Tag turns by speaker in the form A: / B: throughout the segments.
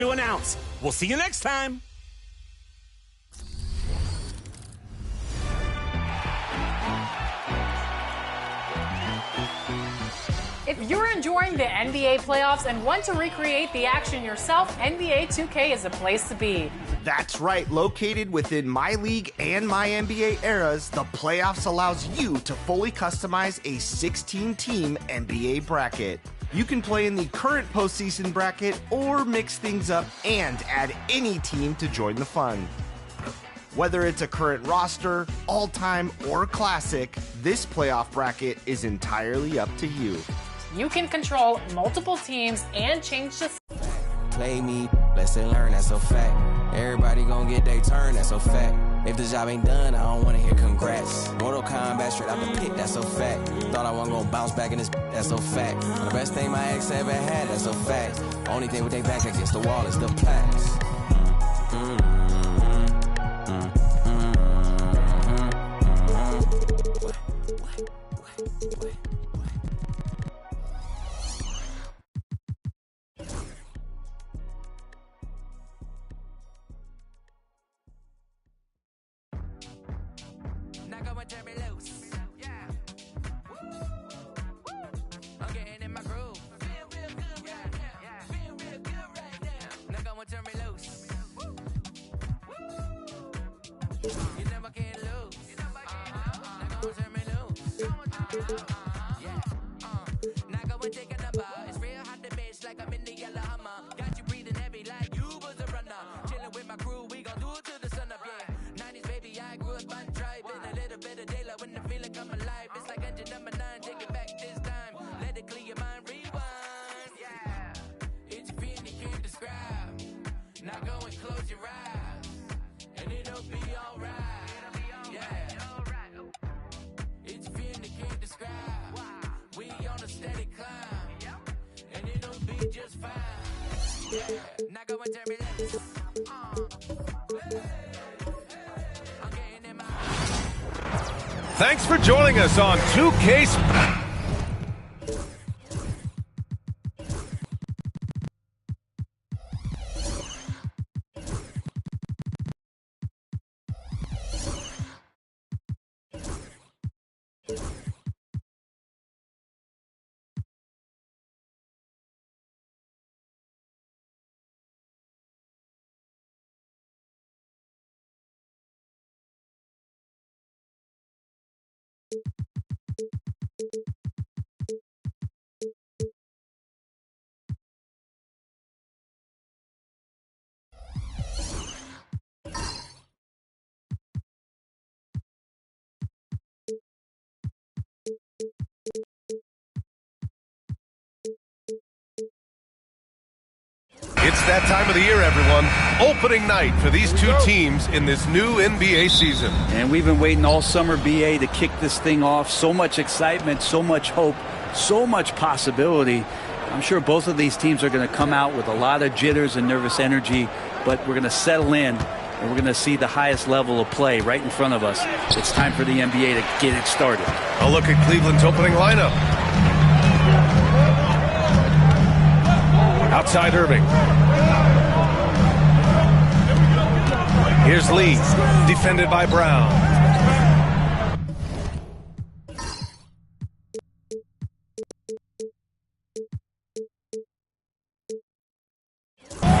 A: to announce. We'll see you next time.
B: If you're enjoying the NBA playoffs and want to recreate the action yourself, NBA 2K is the place to be.
C: That's right. Located within My League and My NBA eras, the playoffs allows you to fully customize a 16-team NBA bracket. You can play in the current postseason bracket or mix things up and add any team to join the fun. Whether it's a current roster, all-time, or classic, this playoff bracket is entirely up to you.
B: You can control multiple teams and change the...
D: Play me, lesson learned, that's a fact. Everybody gon' get their turn, that's a fact. If the job ain't done, I don't wanna hear congrats. Mortal Kombat straight out the pit, that's a fact. Thought I wasn't gonna bounce back in this, that's a fact. The best thing my ex ever had, that's a fact. Only thing with their back against the wall is the plaques.
E: Thanks for joining us on 2K. It's that time of the year, everyone. Opening night for these two teams in this new NBA season.
F: And we've been waiting all summer, BA, to kick this thing off. So much excitement, so much hope, so much possibility. I'm sure both of these teams are going to come out with a lot of jitters and nervous energy, but we're going to settle in, and we're going to see the highest level of play right in front of us. It's time for the NBA to get it started.
E: A look at Cleveland's opening lineup. Outside Irving. Here's Lee, defended by Brown.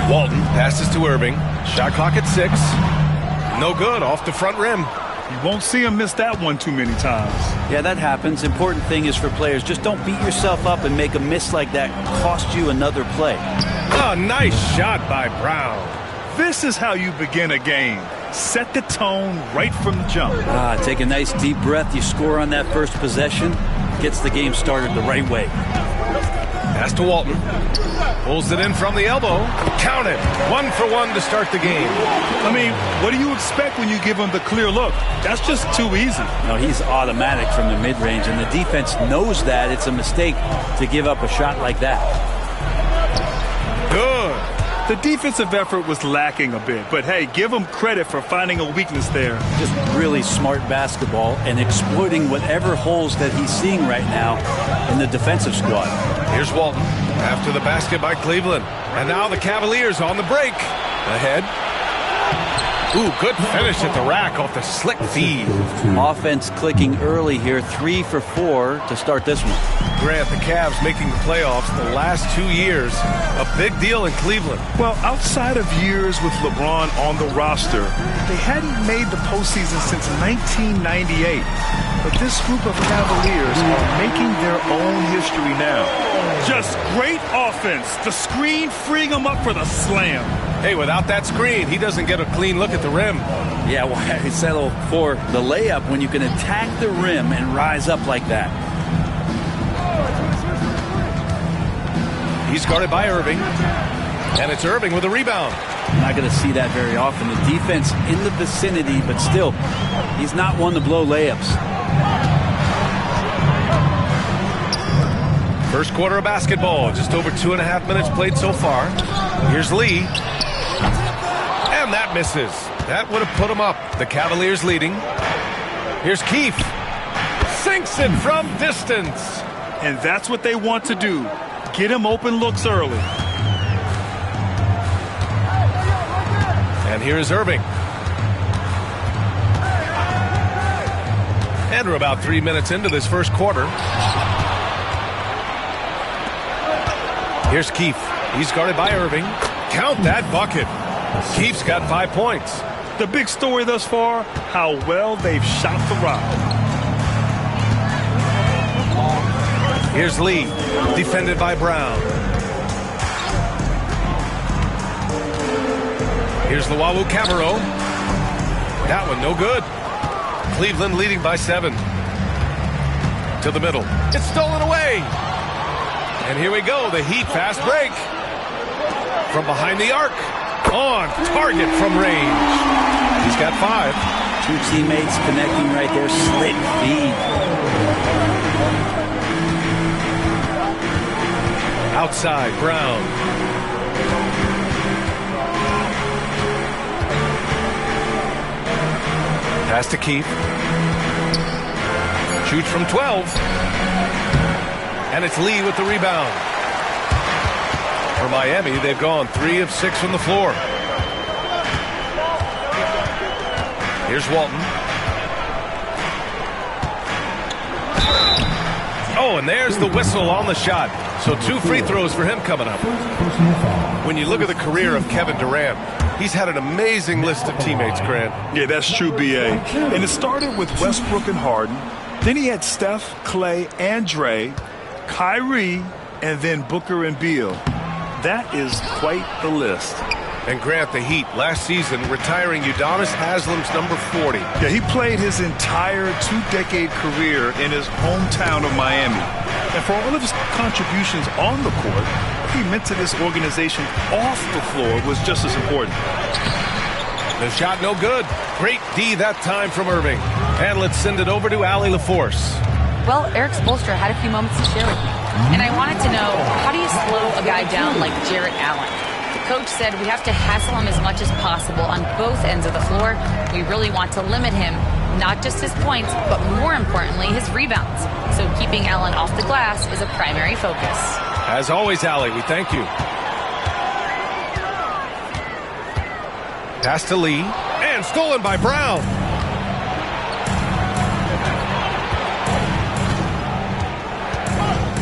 E: Walton passes to Irving. Shot clock at 6. No good, off the front rim.
G: You won't see him miss that one too many times.
F: Yeah, that happens. Important thing is for players, just don't beat yourself up and make a miss like that cost you another play.
E: Oh, nice shot by Brown.
G: This is how you begin a game. Set the tone right from the jump.
F: Take a nice deep breath. You score on that first possession. Gets the game started the right way.
E: Pass to Walton. Pulls it in from the elbow. Count it. 1 for 1 to start the game.
G: I mean, what do you expect when you give him the clear look? That's just too easy.
F: No, he's automatic from the mid-range, and the defense knows that. It's a mistake to give up a shot like that.
E: Good.
G: The defensive effort was lacking a bit, but hey, give him credit for finding a weakness there.
F: Just really smart basketball and exploiting whatever holes that he's seeing right now in the defensive squad.
E: Here's Walton after the basket by Cleveland. And now the Cavaliers on the break. Ahead. Ooh, good finish at the rack off the slick feed.
F: Offense clicking early here, 3 for 4 to start this one.
E: Grant, the Cavs making the playoffs the last 2 years. A big deal in Cleveland.
G: Well, outside of years with LeBron on the roster, they hadn't made the postseason since 1998. But this group of Cavaliers are making their own history now. Just great offense. The screen freeing them up for the slam.
E: Hey, without that screen, he doesn't get a clean look at the rim.
F: Yeah, why settle for the layup when you can attack the rim and rise up like that?
E: He's guarded by Irving. And it's Irving with a rebound.
F: Not going to see that very often. The defense in the vicinity, but still, he's not one to blow layups.
E: First quarter of basketball, just over 2.5 minutes played so far. Here's Lee. And that misses. That would have put him up. The Cavaliers leading. Here's Keefe. Sinks it from distance.
G: And that's what they want to do. Get him open looks early.
E: And here's Irving. And we're about 3 minutes into this first quarter. Here's Keefe. He's guarded by Irving. Count that bucket. Keefe's got 5 points.
G: The big story thus far, how well they've shot the rock.
E: Here's Lee, defended by Brown. Here's Luau Camero. That one no good. Cleveland leading by 7. To the middle. It's stolen away. And here we go, the Heat fast break. From behind the arc. On target from range. He's got 5.
F: 2 teammates connecting right there. Slick feed.
E: Outside, Brown. Pass to Keefe. Shoots from 12. And it's Lee with the rebound. For Miami, they've gone 3 of 6 from the floor. Here's Walton. Oh, and there's the whistle on the shot. So 2 free throws for him coming up. When you look at the career of Kevin Durant, he's had an amazing list of teammates, Grant.
G: Yeah, that's true, B.A. And it started with Westbrook and Harden. Then he had Steph, Clay, and Dre, Kyrie, and then Booker and Beal. That is quite the list.
E: And Grant, the Heat, last season, retiring Udonis Haslam's number 40.
G: Yeah, he played his entire 2-decade career in his hometown of Miami. And for all of his contributions on the court, what he meant to this organization off the floor was just as important.
E: The shot no good. Great D that time from Irving. And let's send it over to Allie LaForce.
H: Well, Eric Spoelstra had a few moments to share with me. And I wanted to know, how do you slow a guy down like Jarrett Allen? The coach said we have to hassle him as much as possible on both ends of the floor. We really want to limit him, not just his points, but more importantly, his rebounds. So keeping Allen off the glass is a primary focus.
E: As always, Allie, we thank you. Pass to Lee. And stolen by Brown.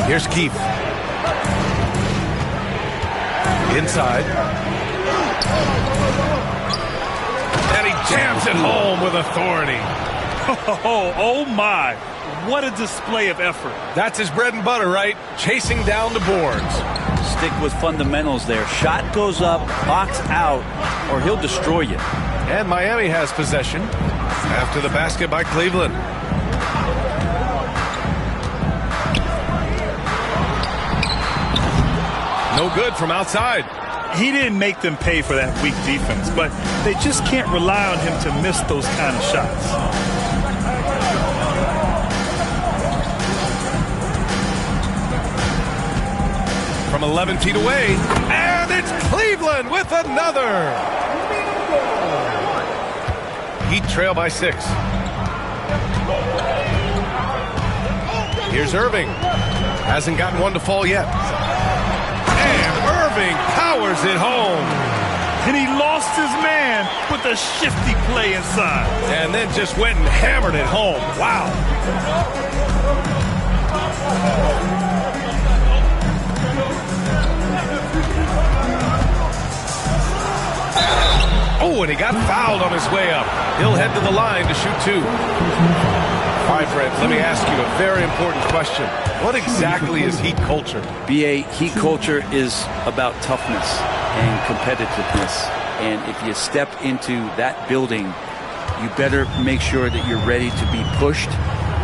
E: Here's Keefe. Inside. And he jams it home with authority.
G: Oh my. What a display of effort.
E: That's his bread and butter, right? Chasing down the boards.
F: Stick with fundamentals there. Shot goes up, box out, or he'll destroy you.
E: And Miami has possession after the basket by Cleveland. No good from outside.
G: He didn't make them pay for that weak defense, but they just can't rely on him to miss those kind of shots.
E: From 11 feet away, and it's Cleveland with another. Heat trail by 6. Here's Irving. Hasn't gotten one to fall yet. And Irving powers it home.
G: And he lost his man with a shifty play inside.
E: And then just went and hammered it home. Wow. Oh, and he got fouled on his way up. He'll head to the line to shoot 2. All right, Fred, let me ask you a very important question. What exactly is Heat culture?
F: BA, Heat culture is about toughness and competitiveness. And if you step into that building, you better make sure that you're ready to be pushed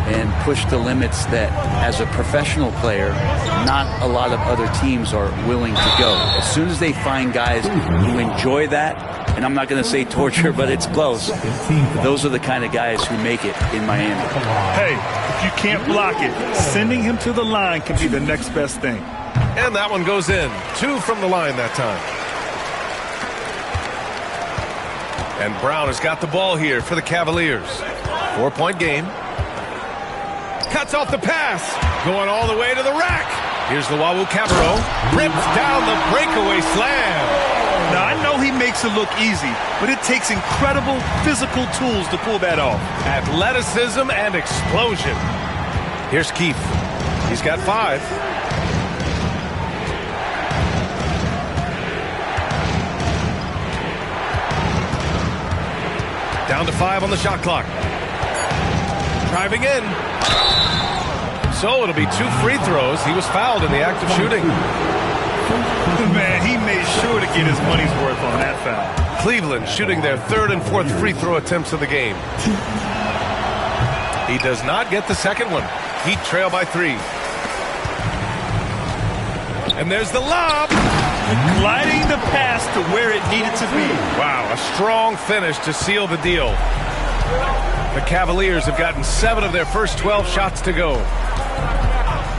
F: and push the limits that, as a professional player, not a lot of other teams are willing to go. As soon as they find guys who enjoy that, and I'm not going to say torture, but it's close, those are the kind of guys who make it in Miami.
G: Hey, if you can't block it, sending him to the line can be the next best thing.
E: And that one goes in. 2 from the line that time. And Brown has got the ball here for the Cavaliers. 4-point game. Cuts off the pass. Going all the way to the rack. Here's Luau Cabarrot. Rips down the breakaway slam.
G: Now, I know he makes it look easy, but it takes incredible physical tools to pull that off.
E: Athleticism and explosion. Here's Keith. He's got 5. Down to 5 on the shot clock. Driving in. So it'll be 2 free throws. He was fouled in the act of shooting.
G: Man, he made sure to get his money's worth on that foul.
E: Cleveland shooting their 3rd and 4th free throw attempts of the game. He does not get the second one. Heat trail by 3. And there's the lob.
G: Gliding the pass to where it needed to be.
E: Wow, a strong finish to seal the deal. The Cavaliers have gotten 7 of their first 12 shots to go.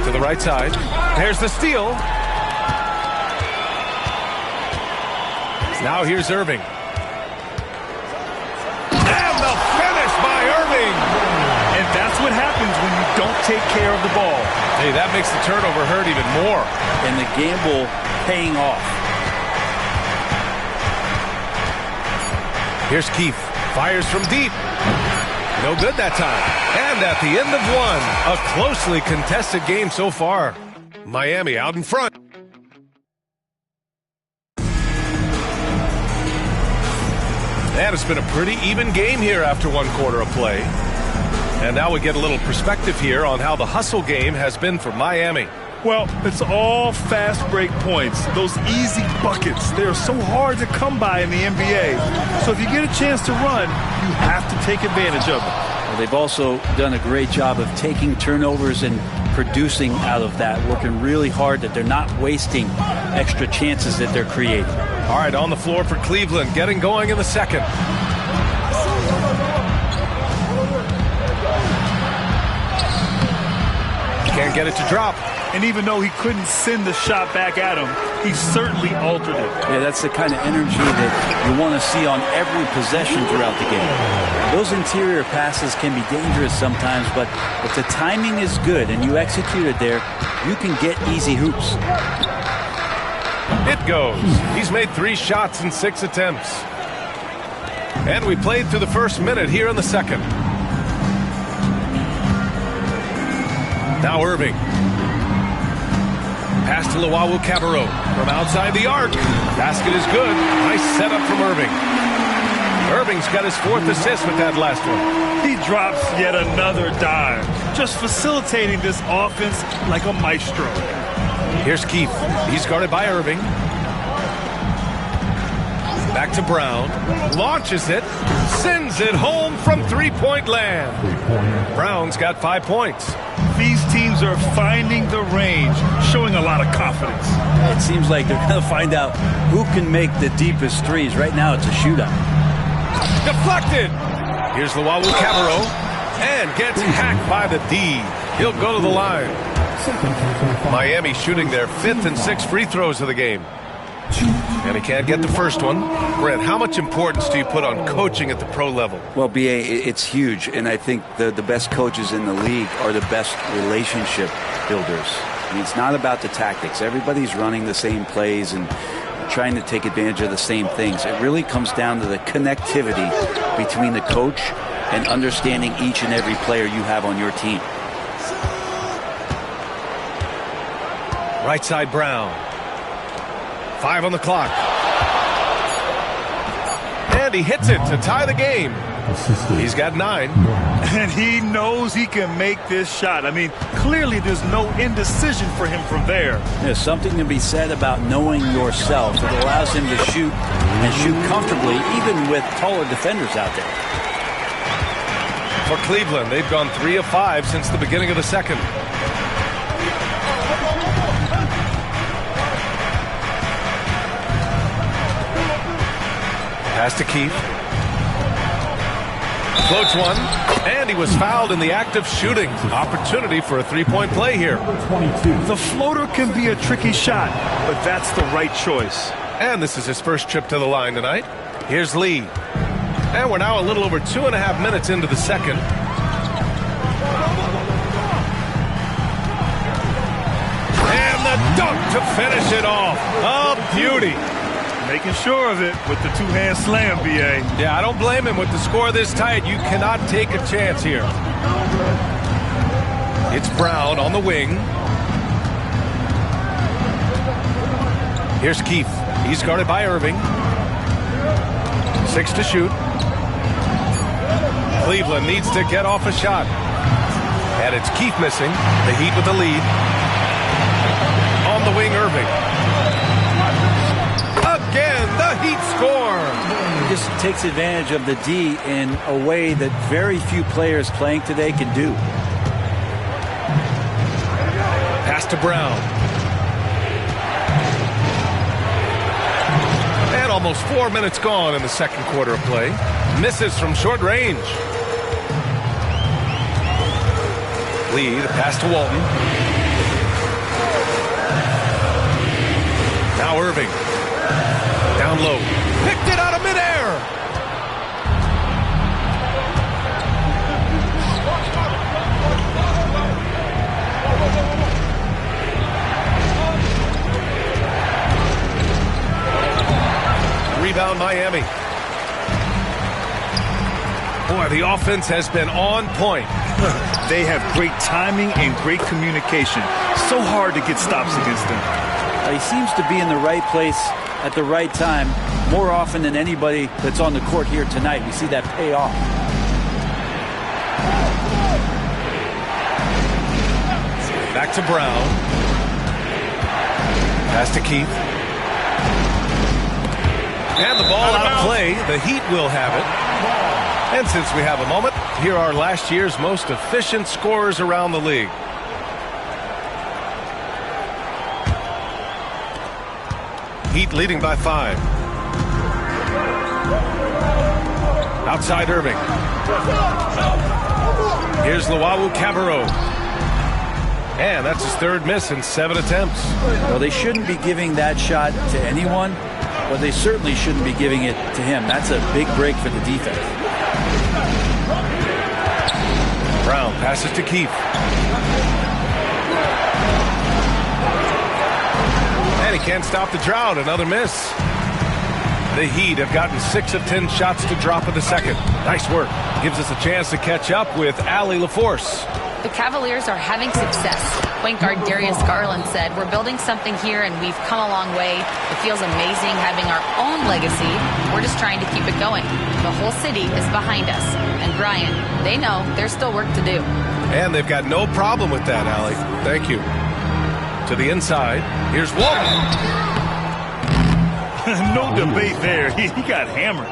E: To the right side. There's the steal. Now here's Irving. And the finish by Irving.
G: And that's what happens when you don't take care of the ball.
E: Hey, that makes the turnover hurt even more.
F: And the gamble paying off.
E: Here's Keith. Fires from deep. No good that time. And at the end of 1, a closely contested game so far. Miami out in front. And it's been a pretty even game here after 1 quarter of play. And now we get a little perspective here on how the hustle game has been for Miami.
G: Well, it's all fast break points. Those easy buckets. They're so hard to come by in the NBA. So if you get a chance to run, you have to take advantage of it.
F: Well, they've also done a great job of taking turnovers and producing out of that, working really hard that they're not wasting extra chances that they're creating.
E: All right, on the floor for Cleveland, getting going in the second. Can't get it to drop.
G: And even though he couldn't send the shot back at him, he certainly altered it.
F: Yeah, that's the kind of energy that you want to see on every possession throughout the game. Those interior passes can be dangerous sometimes, but if the timing is good and you execute it there, you can get easy hoops.
E: It goes. He's made 3 shots in 6 attempts. And we played through the first minute here in the second. Now Irving. Pass to Luau Cabarrot from outside the arc. Basket is good. Nice setup from Irving. Irving's got his 4th assist with that last one.
G: He drops yet another dime, just facilitating this offense like a maestro.
E: Here's Keith. He's guarded by Irving. Back to Brown. Launches it. Sends it home from 3-point land. Brown's got 5 points.
G: These teams are finding the range, showing a lot of confidence.
F: It seems like they're going to find out who can make the deepest threes. Right now, it's a shootout.
E: Deflected. Here's Luau Cabarrot. And gets hacked by the D. He'll go to the line. Miami shooting their 5th and 6th free throws of the game. And he can't get the first one. Brent, how much importance do you put on coaching at the pro level?
F: Well, BA, it's huge. And I think the best coaches in the league are the best relationship builders. I mean, it's not about the tactics. Everybody's running the same plays and trying to take advantage of the same things. It really comes down to the connectivity between the coach and understanding each and every player you have on your team.
E: Right side Brown. 5 on the clock. And he hits it to tie the game. He's got 9.
G: And he knows he can make this shot. I mean, clearly there's no indecision for him from there.
F: There's something to be said about knowing yourself. It allows him to shoot and shoot comfortably, even with taller defenders out there.
E: For Cleveland, they've gone 3 of 5 since the beginning of the second. Pass to Keith. Floats one, and he was fouled in the act of shooting. Opportunity for a three-point play here.
G: The floater can be a tricky shot, but that's the right choice.
E: And this is his first trip to the line tonight. Here's Lee. And we're now a little over 2.5 minutes into the second. And the dunk to finish it off. A beauty.
G: Making sure of it with the two-hand slam, B.A.
E: Yeah, I don't blame him. With the score this tight, you cannot take a chance here. It's Brown on the wing. Here's Keith. He's guarded by Irving. 6 to shoot. Cleveland needs to get off a shot. And it's Keith missing. The Heat with the lead. On the wing, Irving. Again, the Heat score.
F: He just takes advantage of the D in a way that very few players playing today can do.
E: Pass to Brown. And almost 4 minutes gone in the second quarter of play. Misses from short range. Lee, the pass to Walton. Now Irving. Down low. Picked it out of midair. Rebound Miami. Boy, the offense has been on point.
G: They have great timing and great communication. So hard to get stops against them.
F: He seems to be in the right place at the right time more often than anybody that's on the court here tonight. We see that pay off.
E: Back to Brown. Pass to Keith. And the ball out of play. The Heat will have it. And since we have a moment, here are last year's most efficient scorers around the league. Heat leading by 5. Outside Irving. Here's Luau Cabarrot. And that's his third miss in 7 attempts.
F: Well, they shouldn't be giving that shot to anyone, but they certainly shouldn't be giving it to him. That's a big break for the defense.
E: Brown passes to Keith. And he can't stop the drought. Another miss. The Heat have gotten 6 of 10 shots to drop in the second. Nice work. Gives us a chance to catch up with Allie LaForce.
H: The Cavaliers are having success. Point guard Darius Garland said, "We're building something here and we've come a long way. It feels amazing having our own legacy. We're just trying to keep it going. The whole city is behind us." And Brian, they know there's still work to do.
E: And they've got no problem with that, Allie. Thank you. To the inside. Here's Walton.
G: No debate there. He got hammered.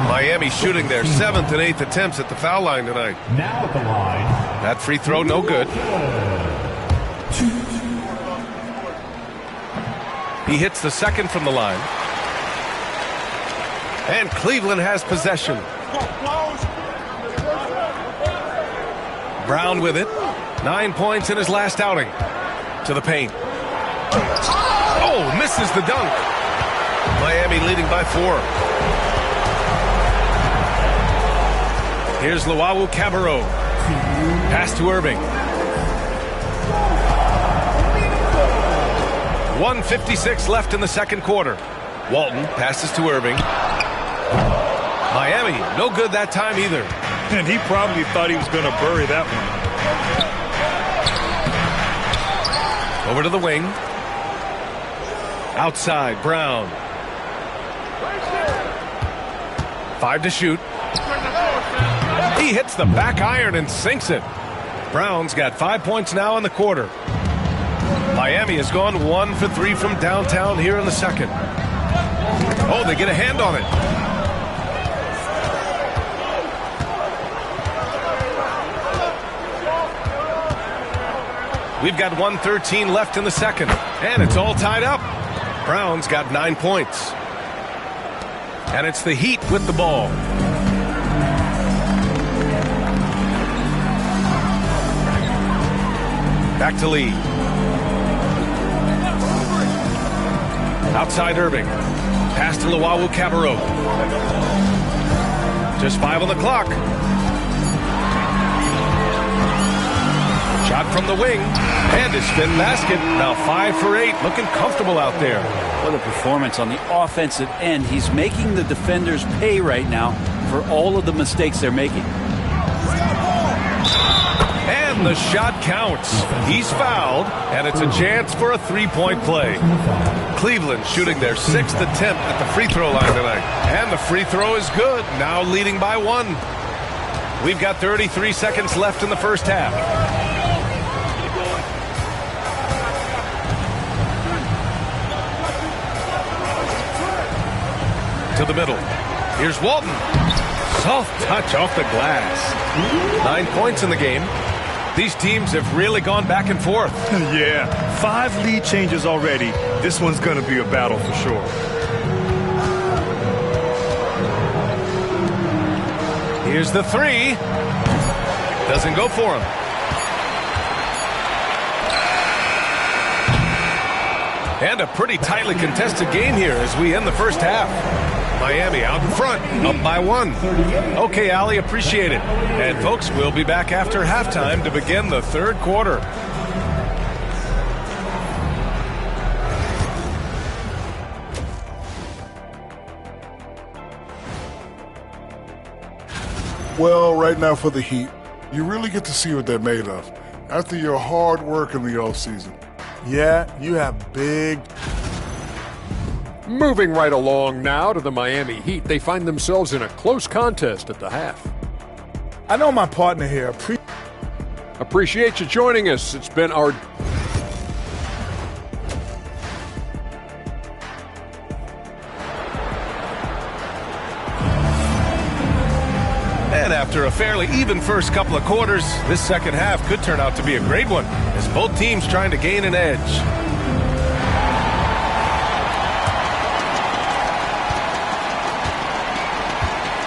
E: Miami shooting their 7th and 8th attempts at the foul line tonight.
A: Now at the line.
E: That free throw, no good. He hits the second from the line. And Cleveland has possession. Brown with it. 9 points in his last outing. To the paint. Oh, misses the dunk. Miami leading by 4. Here's Luau Cabarrot. Pass to Irving. 1:56 left in the second quarter. Walton passes to Irving. Miami, no good that time either.
G: And he probably thought he was going to bury that one.
E: Over to the wing. Outside, Brown. 5 to shoot. He hits the back iron and sinks it. Brown's got 5 points now in the quarter. Miami has gone 1 for 3 from downtown here in the second. Oh, they get a hand on it. We've got 1:13 left in the second, and it's all tied up. Brown's got 9 points. And it's the Heat with the ball. Back to Lee. Outside Irving. Pass to Luwawu-Cabarrot. Just 5 on the clock. Shot from the wing. And a spin basket. Now 5 for 8. Looking comfortable out there.
F: What a performance on the offensive end. He's making the defenders pay right now for all of the mistakes they're making.
E: And the shot counts. He's fouled, and it's a chance for a three-point play. Cleveland shooting their 6th attempt at the free throw line tonight. And the free throw is good, now leading by 1. We've got 33 seconds left in the first half. To the middle. Here's Walton. Soft touch off the glass. 9 points in the game. These teams have really gone back and forth.
G: Yeah, 5 lead changes already. This one's going to be a battle for sure.
E: Here's the 3. Doesn't go for him. And a pretty tightly contested game here as we end the first half. Miami out in front, up by 1. Okay, Allie, appreciate it. And folks, we'll be back after halftime to begin the third quarter.
I: Well, right now for the Heat, you really get to see what they're made of after your hard work in the offseason.
J: Yeah, you have big...
K: Moving right along now to the Miami Heat, they find themselves in a close contest at the half.
J: I know my partner here.
K: Appreciate you joining us. It's been our...
E: And after a fairly even first couple of quarters, this second half could turn out to be a great one as both teams trying to gain an edge.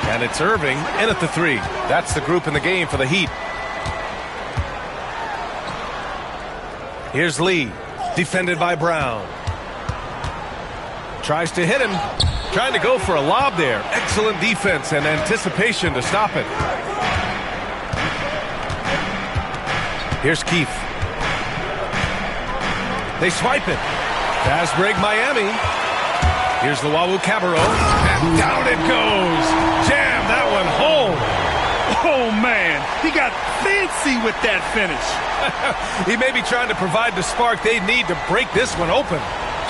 E: And it's Irving in at the 3. That's the group in the game for the Heat. Here's Lee, defended by Brown. Tries to hit him. Trying to go for a lob there. Excellent defense and anticipation to stop it. Here's Keith. They swipe it. Pass break Miami. Here's Luwawu-Cabarrot. And down it goes. Jam that one home.
G: Oh, man. He got fancy with that finish.
E: He may be trying to provide the spark they need to break this one open.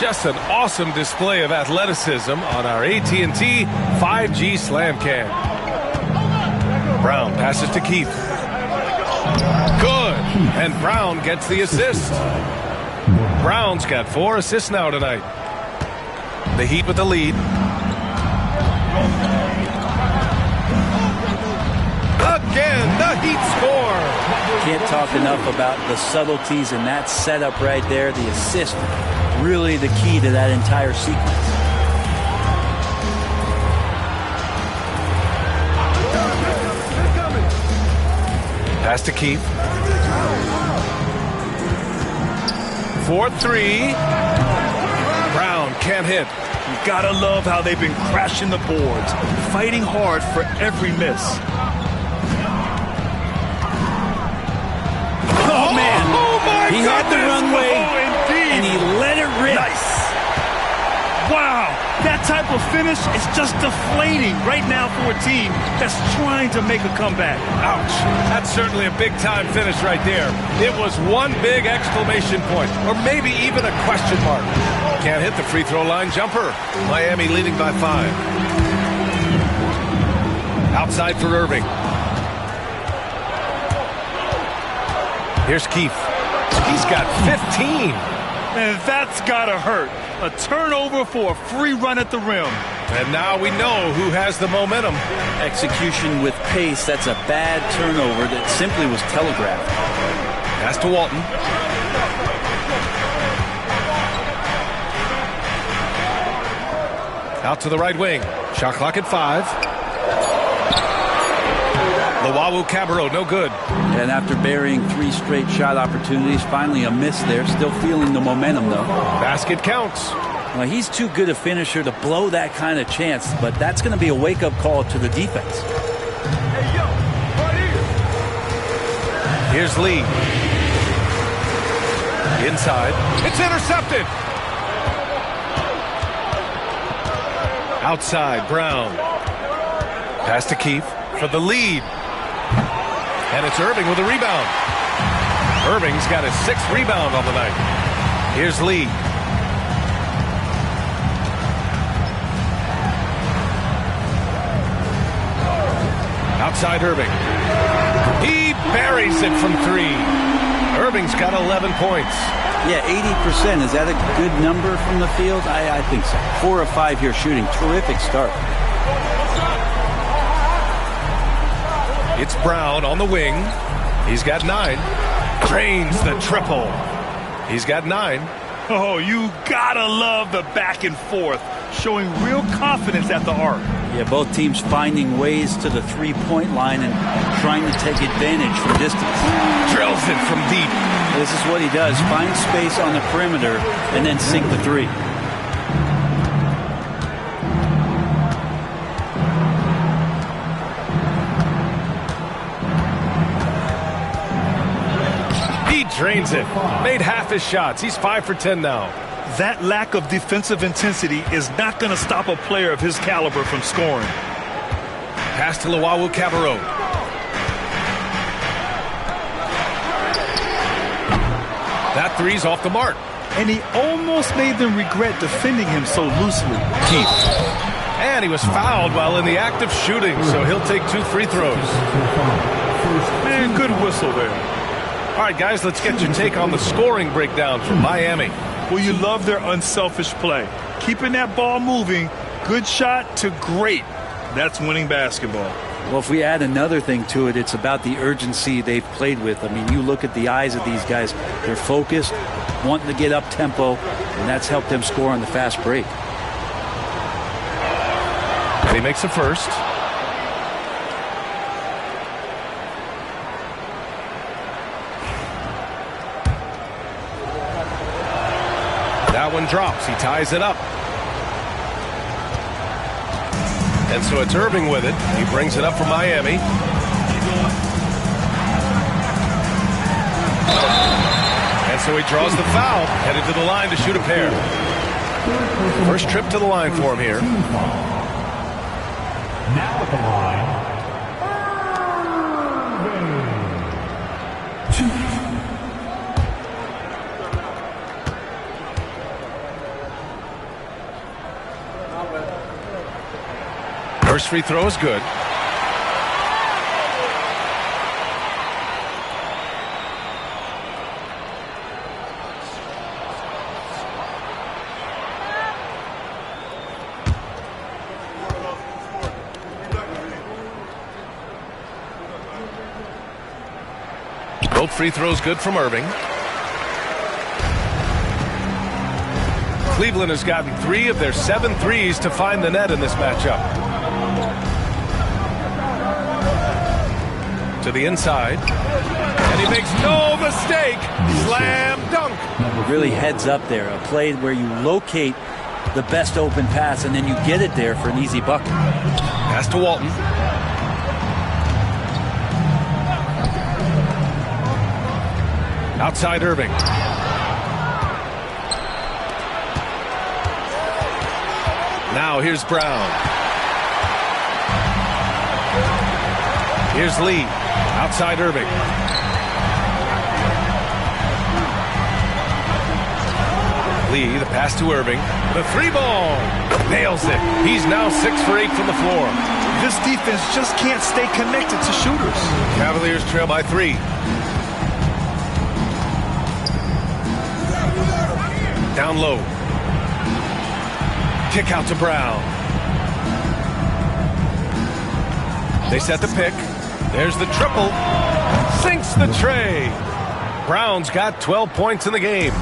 E: Just an awesome display of athleticism on our AT&T 5G Slam Cam. Brown passes to Keith. Good. And Brown gets the assist. Brown's got 4 assists now tonight. The Heat with the lead. Again, the Heat score.
F: Can't talk enough about the subtleties in that setup right there. The assist, really the key to that entire sequence.
E: Pass to Keith. 4-3. Brown can't hit.
G: You gotta love how they've been crashing the boards, fighting hard for every miss.
F: Oh, man.
E: Oh, my
F: He had the
E: goodness.
F: runway,
E: Oh, indeed.
F: and and he let it rip.
G: Nice. Wow, that type of finish is just deflating right now for a team that's trying to make a comeback.
E: Ouch. That's certainly a big-time finish right there. It was one big exclamation point, or maybe even a question mark. Can't hit the free throw line jumper. Miami leading by 5. Outside for Irving. Here's Keefe. He's got 15.
G: And that's gotta hurt. A turnover for a free run at the rim.
E: And now we know who has the momentum.
F: Execution with pace, that's a bad turnover that simply was telegraphed.
E: Pass to Walton. Out to the right wing. Shot clock at 5. Luwawu-Cabarrot, no good.
F: And after burying 3 straight shot opportunities, finally a miss there. Still feeling the momentum, though.
E: Basket counts.
F: Well, he's too good a finisher to blow that kind of chance, but that's going to be a wake-up call to the defense.
E: Here's Lee. Inside. It's intercepted. Outside, Brown. Pass to Keefe for the lead. And it's Irving with a rebound. Irving's got his 6th rebound on the night. Here's Lee. Outside Irving. He buries it from 3. Irving's got 11 points.
F: Yeah, 80%. Is that a good number from the field? I think so. 4 of 5 here shooting. Terrific start.
E: It's Brown on the wing. He's got 9. Drains the triple. He's got 9.
G: Oh, you gotta love the back and forth. Showing real confidence at the arc.
F: Yeah, both teams finding ways to the 3-point line and trying to take advantage from distance.
E: Drills it from deep.
F: This is what he does. Find space on the perimeter and then sink the 3.
E: Drains it. Made half his shots. He's 5 for 10 now.
G: That lack of defensive intensity is not going to stop a player of his caliber from scoring.
E: Pass to Luwawu-Cabarrot. That 3's off the mark.
G: And he almost made them regret defending him so loosely.
E: Keefe. And he was fouled while in the act of shooting, so he'll take 2 free throws.
G: And good whistle there.
E: All right, guys, let's get your take on the scoring breakdown from Miami.
G: Well, you love their unselfish play. Keeping that ball moving, good shot to great. That's winning basketball.
F: Well, if we add another thing to it, it's about the urgency they've played with. I mean, you look at the eyes of these guys. They're focused, wanting to get up tempo, and that's helped them score on the fast break.
E: He makes a first. That one drops. He ties it up. And so it's Irving with it. He brings it up for Miami. And so he draws the foul, headed to the line to shoot a pair. First trip to the line for him here.
L: Now at the line,
E: First free throw is good. Both free throws good from Irving. Cleveland has gotten 3 of their 7 threes to find the net in this matchup. To the inside, and he makes no mistake. Slam dunk.
F: Really heads up there. A play where you locate the best open pass and then you get it there for an easy bucket.
E: Pass to Walton. Outside Irving. Now here's Brown. Here's Lee. Outside Irving. Lee, the pass to Irving. The three ball. Nails it. He's now 6 for 8 from the floor.
G: This defense just can't stay connected to shooters.
E: Cavaliers trail by 3. Down low. Kick out to Brown. They set the pick. There's the triple. Sinks the tray. Brown's got 12 points in the game.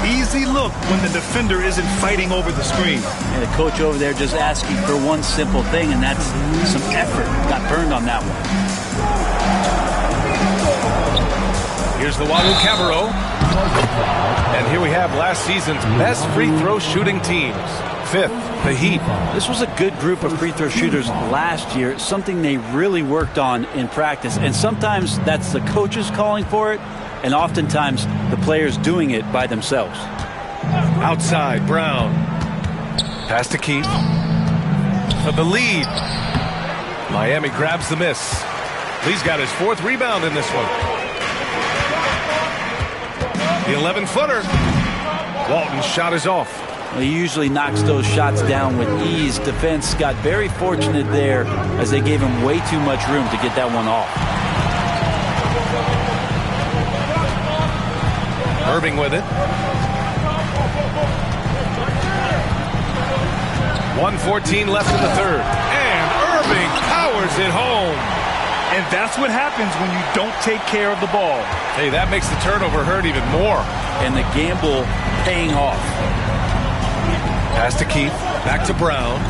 G: Easy look when the defender isn't fighting over the screen.
F: And the coach over there just asking for one simple thing, and that's some effort. Got burned on that one.
E: Here's the Wadu Cavaliers. And here we have last season's best free throw shooting teams. 5th, the Heat.
F: This was a good group of free throw shooters last year, something they really worked on in practice. And sometimes that's the coaches calling for it, and oftentimes the players doing it by themselves.
E: Outside, Brown. Pass to Keith. For the lead. Miami grabs the miss. Lee's got his 4th rebound in this one. The 11-footer. Walton's shot is off.
F: He usually knocks those shots down with ease. Defense got very fortunate there as they gave him way too much room to get that one off.
E: Irving with it. 1:14 left in the 3rd. And Irving powers it home.
G: And that's what happens when you don't take care of the ball.
E: Hey, that makes the turnover hurt even more.
F: And the gamble paying off.
E: Pass to Keith. Back to Brown.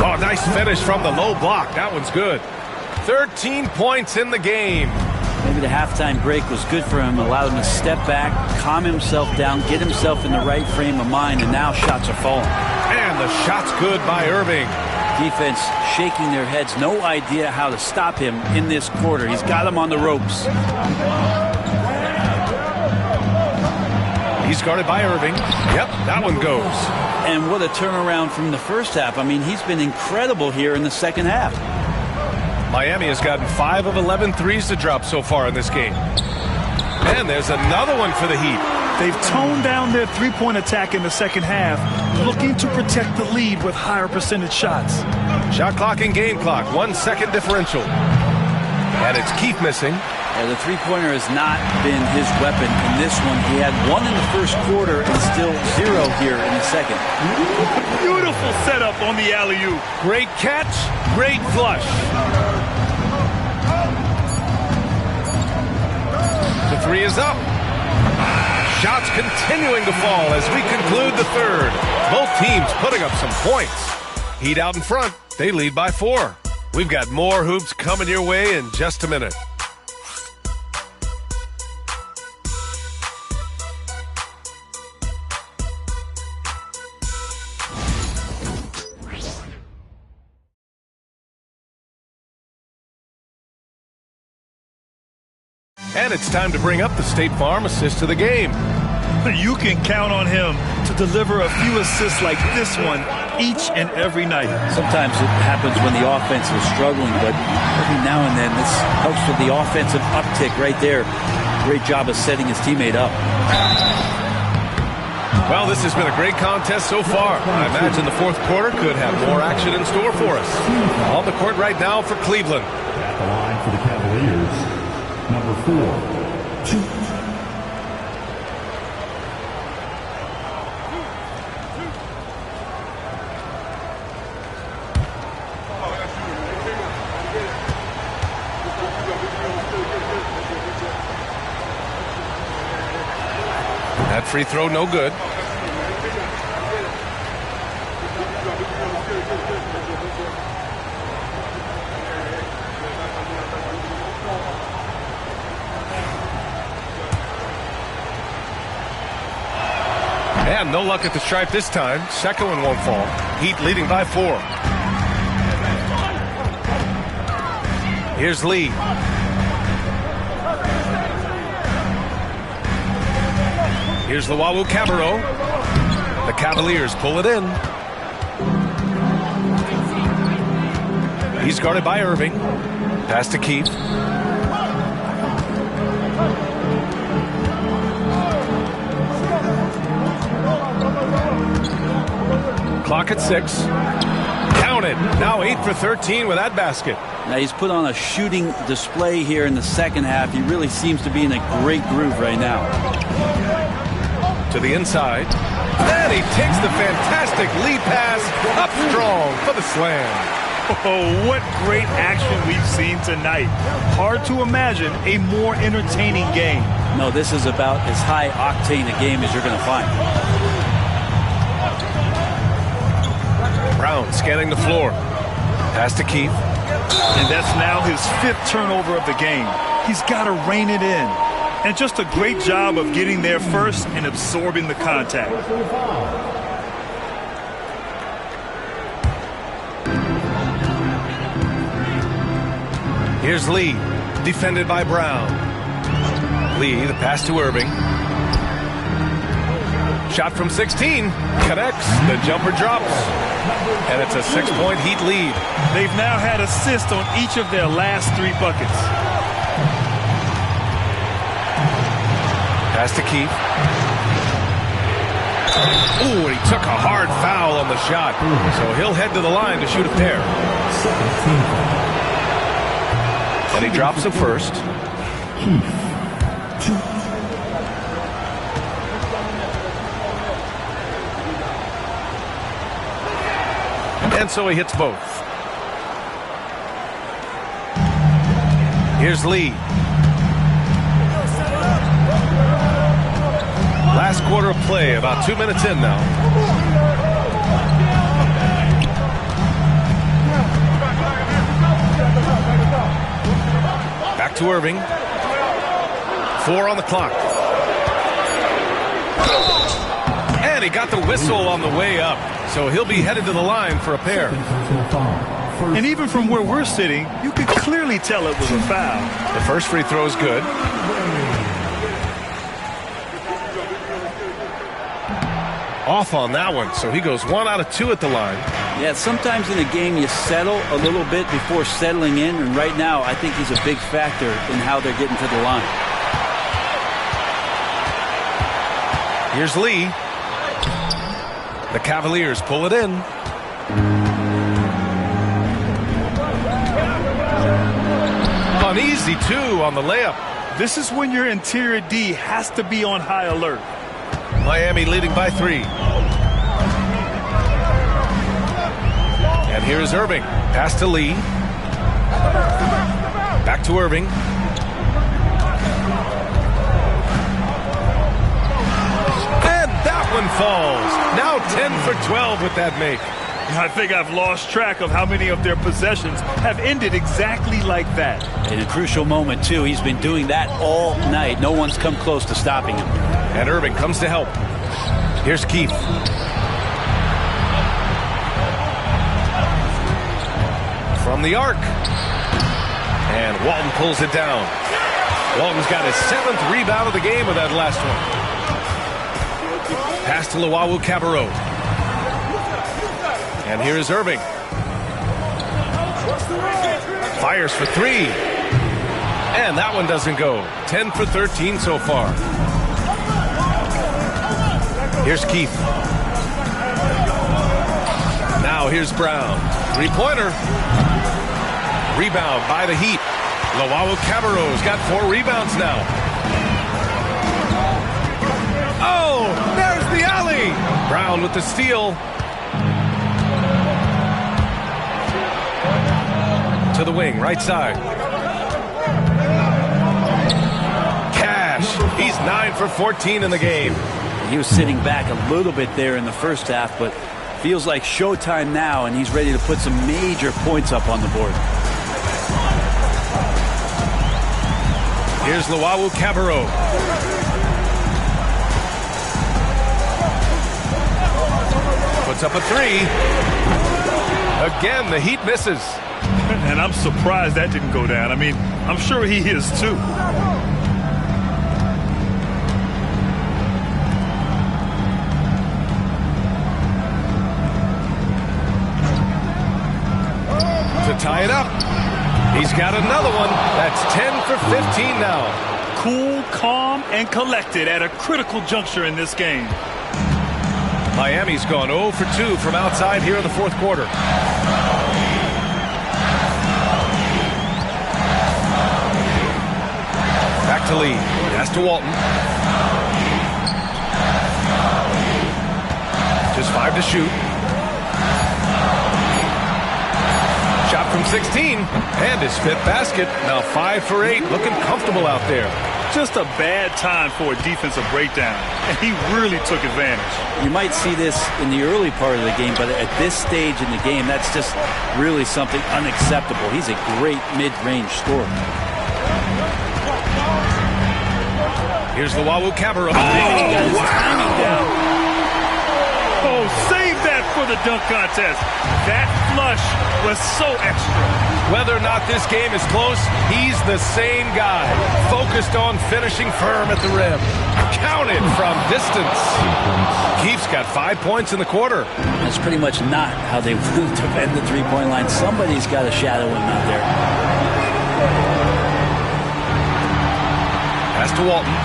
E: Oh, nice finish from the low block. That one's good. 13 points in the game.
F: Maybe the halftime break was good for him. Allowed him to step back, calm himself down, get himself in the right frame of mind, and now shots are falling.
E: And the shot's good by Irving.
F: Defense shaking their heads. No idea how to stop him in this quarter. He's got him on the ropes.
E: He's guarded by Irving. Yep, that one goes.
F: And what a turnaround from the first half. I mean, he's been incredible here in the second half.
E: Miami has gotten 5 of 11 threes to drop so far in this game. And there's another one for the Heat.
G: They've toned down their three-point attack in the second half, looking to protect the lead with higher percentage shots.
E: Shot clock and game clock, 1 second differential. And it's Keith missing.
F: The three-pointer has not been his weapon in this one. He had 1 in the first quarter and still 0 here in the second.
G: Beautiful setup on the alley-oop.
E: Great catch, great flush. The 3 is up. Shots continuing to fall as we conclude the 3rd. Both teams putting up some points. Heat out in front. They lead by 4. We've got more hoops coming your way in just a minute. And it's time to bring up the State Farm assist to the game.
G: You can count on him to deliver a few assists like this one each and every night.
F: Sometimes it happens when the offense is struggling, but every now and then this helps with the offensive uptick right there. Great job of setting his teammate up.
E: Well, this has been a great contest so far. I imagine the 4th quarter could have more action in store for us. On the court right now for Cleveland.
L: At the line for the Cavaliers, number 4, 2.
E: That free throw no good. And no luck at the stripe this time. Second one won't fall. Heat leading by 4. Here's Lee. Here's Luau Cabarro. The Cavaliers pull it in. He's guarded by Irving. Pass to Keith. Clock at 6. Counted. Now 8 for 13 with that basket.
F: Now he's put on a shooting display here in the second half. He really seems to be in a great groove right now.
E: To the inside. And he takes the fantastic lead pass up strong for the slam.
G: Oh, what great action we've seen tonight. Hard to imagine a more entertaining game.
F: No, this is about as high octane a game as you're going to find.
E: Brown scanning the floor. Pass to Keith.
G: And that's now his 5th turnover of the game. He's got to rein it in. And just a great job of getting there first and absorbing the contact.
E: Here's Lee, defended by Brown. Lee, the pass to Irving. Shot from 16, connects, the jumper drops. And it's a 6-point Heat lead.
G: They've now had assists on each of their last 3 buckets.
E: Pass to Keith. Ooh, and he took a hard foul on the shot. So he'll head to the line to shoot a pair. And he drops the first. And so he hits both. Here's Lee. Last quarter of play, about 2 minutes in now. Back to Irving. 4 on the clock. And he got the whistle on the way up. So he'll be headed to the line for a pair.
G: And even from where we're sitting, you could clearly tell it was a foul.
E: The first free throw is good. Off on that one, so he goes 1 out of 2 at the line.
F: Yeah, sometimes in a game you settle a little bit before settling in, and right now I think he's a big factor in how they're getting to the line.
E: Here's Lee. The Cavaliers pull it in. An easy 2 on the layup.
G: This is when your interior D has to be on high alert.
E: Miami leading by 3. And here's Irving. Pass to Lee. Back to Irving. And that one falls. Now 10 for 12 with that make.
G: I think I've lost track of how many of their possessions have ended exactly like that.
F: In a crucial moment, too. He's been doing that all night. No one's come close to stopping him.
E: And Irving comes to help. Here's Keith. From the arc. And Walton pulls it down. Walton's got his 7th rebound of the game with that last one. Pass to Luau Cabarro. And here is Irving. Fires for 3. And that one doesn't go. 10 for 13 so far. Here's Keith. Now here's Brown. 3-pointer. Rebound by the Heat. Luau Cabarro's got 4 rebounds now. Oh, there's the alley. Brown with the steal. To the wing, right side. Cash. He's 9 for 14 in the game.
F: He was sitting back a little bit there in the first half, but feels like showtime now, and he's ready to put some major points up on the board.
E: Here's Luau Cabarro. Puts up a 3. Again, the Heat misses.
G: And I'm surprised that didn't go down. I mean, I'm sure he is too.
E: tie it up. He's got another one. That's 10 for 15 now.
G: Cool, calm, and collected at a critical juncture in this game.
E: Miami's gone 0 for 2 from outside here in the fourth quarter. Back to Lee. Pass to Walton. Just 5 to shoot. Shot from 16. And his fifth basket. Now 5 for 8. Looking comfortable out there.
G: Just a bad time for a defensive breakdown. And he really took advantage.
F: You might see this in the early part of the game, but at this stage in the game, that's just really something unacceptable. He's a great mid-range scorer.
E: Here's the Wahoo Cabarrot.
G: Timing down. Oh, save that for the dunk contest. That flush was so extra.
E: Whether or not this game is close, he's the same guy. Focused on finishing firm at the rim. Counted from distance. Keith's got 5 points in the quarter.
F: That's pretty much not how they defend the three-point line. Somebody's got to shadow him out there.
E: Pass to Walton.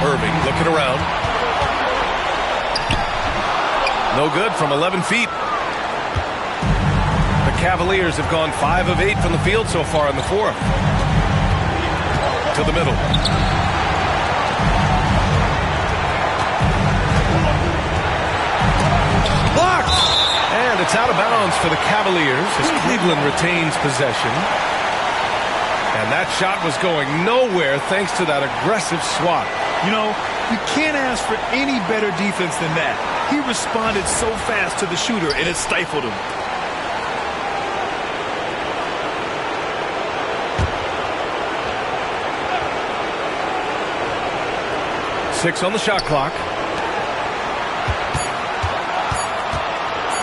E: Irving looking around. No good from 11 feet. The Cavaliers have gone 5 of 8 from the field so far in the fourth. To the middle. Blocked! And it's out of bounds for the Cavaliers as Cleveland retains possession. And that shot was going nowhere thanks to that aggressive swat.
G: You know, you can't ask for any better defense than that. He responded so fast to the shooter, and it stifled him.
E: Six on the shot clock.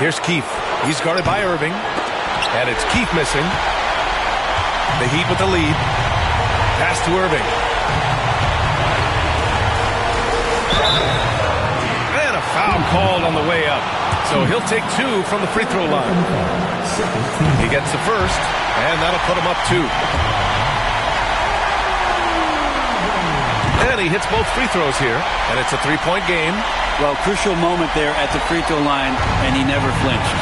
E: Here's Keith. He's guarded by Irving. And it's Keith missing. The Heat with the lead. Pass to Irving. And a foul called on the way up. So he'll take 2 from the free throw line. He gets the first, and that'll put him up 2. And he hits both free throws here, and it's a 3-point game.
F: Well, crucial moment there at the free throw line, and he never flinched.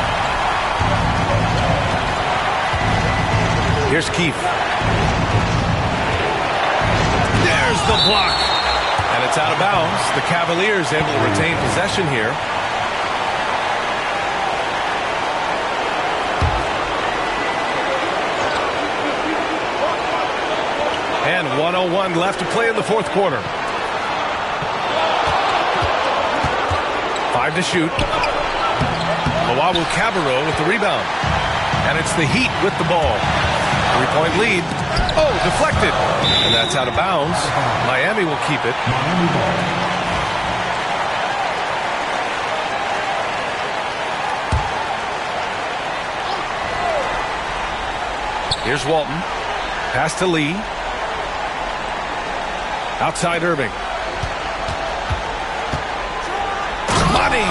E: Here's Keith. There's the block. And it's out of bounds. The Cavaliers able to retain possession here. And 1:01 left to play in the fourth quarter. 5 to shoot. Wahoo Cabarrot with the rebound. And it's the Heat with the ball. 3-point lead. Oh, deflected. And that's out of bounds. Miami will keep it. Here's Walton. Pass to Lee. Outside Irving. Money.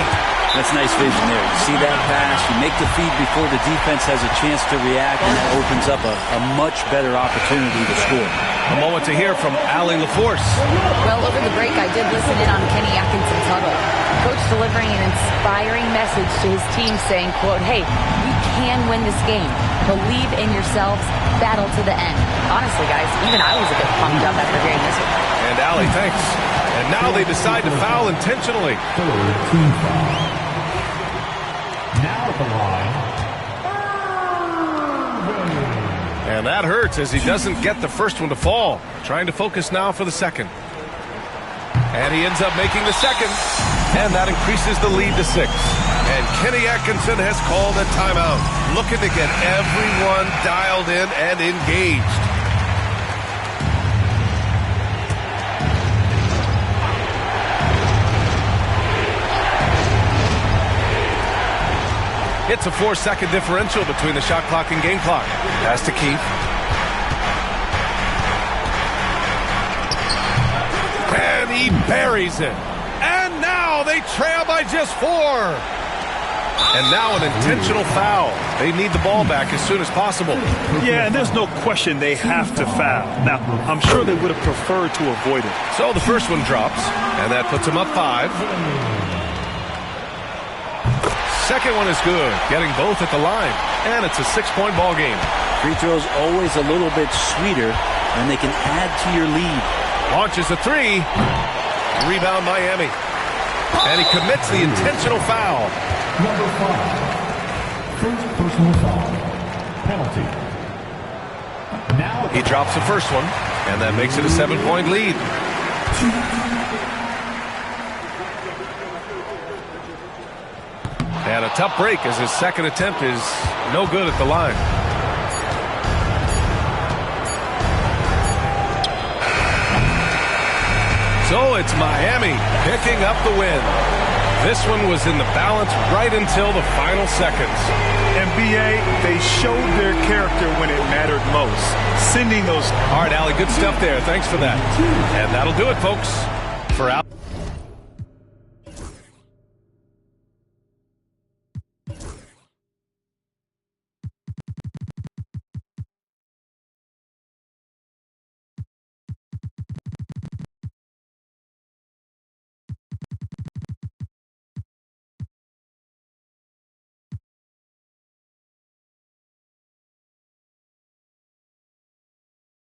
F: That's nice vision there. You see that pass, you make the feed before the defense has a chance to react, and that opens up a much better opportunity to score.
E: A moment to hear from Allie LaForce.
H: Well, over the break, I did listen in on Kenny Atkinson's huddle. Coach delivering an inspiring message to his team saying, quote, hey, you can win this game. Believe in yourselves. Battle to the end. Honestly, guys, even I was a bit pumped up after hearing this one.
E: And Allie, thanks. And now they decide to foul intentionally.
L: Team foul. Now at the line.
E: And that hurts as he doesn't get the first one to fall. Trying to focus now for the second. And he ends up making the second. And that increases the lead to 6. And Kenny Atkinson has called a timeout. Looking to get everyone dialed in and engaged. It's a 4-second differential between the shot clock and game clock. Pass to Keith. And he buries it. And now they trail by just 4. And now an intentional foul. They need the ball back as soon as possible.
G: Yeah, and there's no question they have to foul. Now, I'm sure they would have preferred to avoid it.
E: So the first one drops, and that puts them up 5. Second one is good, getting both at the line. And it's a 6-point ball game.
F: Free throws always a little bit sweeter, and they can add to your lead.
E: Launches a 3. Rebound Miami. And he commits the intentional foul.
L: Number 5. First personal foul. Penalty. Now
E: he drops the first one, and that makes it a 7-point lead. And a tough break as his second attempt is no good at the line. So it's Miami picking up the win. This one was in the balance right until the final seconds.
G: NBA, they showed their character when it mattered most. Sending those...
E: All right, Allie, good stuff there. Thanks for that. And that'll do it, folks.